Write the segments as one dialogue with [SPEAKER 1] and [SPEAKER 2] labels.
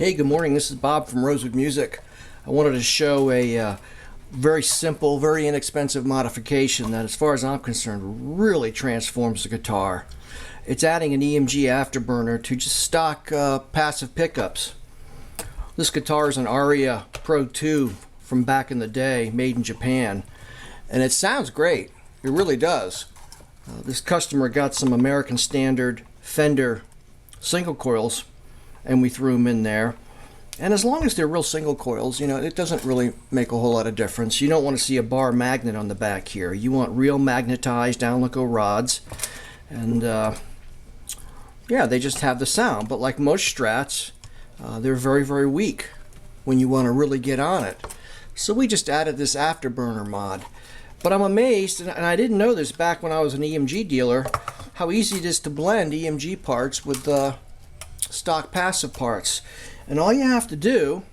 [SPEAKER 1] Hey, good morning. This is Bob from Rosewood Music. I wanted to show a very simple, very inexpensive modification that, as far as I'm concerned, really transforms the guitar. It's adding an EMG Afterburner to just stock passive pickups. This guitar is an Aria Pro 2 from back in the day, made in Japan, and it sounds great. It really does. This customer got some American Standard Fender single coils, and we threw them in there. And as long as they're real single coils, you know, it doesn't really make a whole lot of difference. You don't want to see a bar magnet on the back here. You want real magnetized downloco rods. And yeah, they just have the sound. But like most Strats, they're very, very weak when you want to really get on it. So we just added this Afterburner mod. But I'm amazed, and I didn't know this back when I was an EMG dealer, how easy it is to blend EMG parts with stock passive parts. And all you have to do,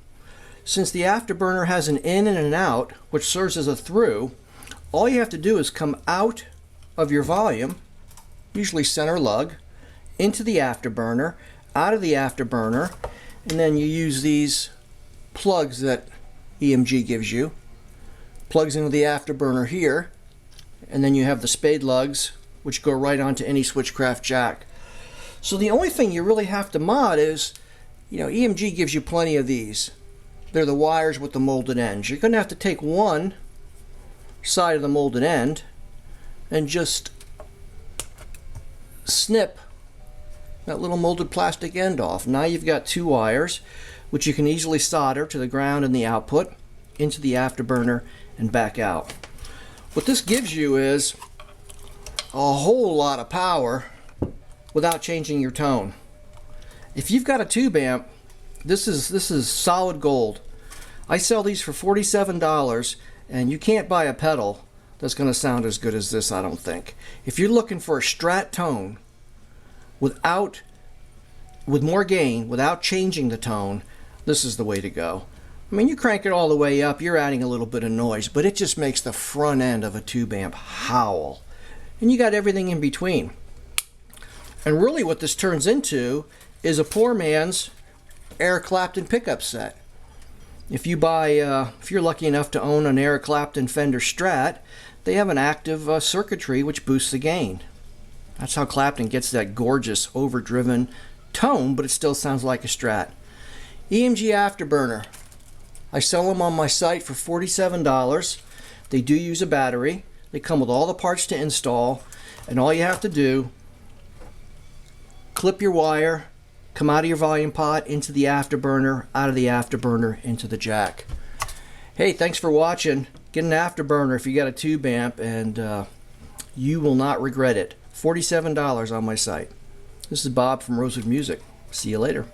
[SPEAKER 1] since the Afterburner has an in and an out, which serves as a through, all you have to do is come out of your volume, usually center lug, into the Afterburner, out of the Afterburner, and then you use these plugs that EMG gives you. Plugs into the Afterburner here, and then you have the spade lugs, which go right onto any Switchcraft jack. So the only thing you really have to mod is, you know, EMG gives you plenty of these. They're the wires with the molded ends. You're going to have to take one side of the molded end and just snip that little molded plastic end off. Now you've got two wires, which you can easily solder to the ground and the output, into the Afterburner and back out. What this gives you is a whole lot of power without changing your tone. If you've got a tube amp, this is solid gold. I sell these for $47, and you can't buy a pedal that's going to sound as good as this, I don't think. If you're looking for a Strat tone with more gain, without changing the tone, this is the way to go. I mean, you crank it all the way up, you're adding a little bit of noise, but it just makes the front end of a tube amp howl. And you got everything in between. And really what this turns into is a poor man's Eric Clapton pickup set. If you buy, if you're lucky enough to own an Eric Clapton Fender Strat, they have an active circuitry which boosts the gain. That's how Clapton gets that gorgeous, overdriven tone, but it still sounds like a Strat. EMG Afterburner. I sell them on my site for $47. They do use a battery. They come with all the parts to install, and all you have to do, clip your wire, come out of your volume pot, into the Afterburner, out of the Afterburner, into the jack. Hey, thanks for watching. Get an Afterburner if you got a tube amp, and you will not regret it. $47 on my site. This is Bob from Rosewood Music. See you later.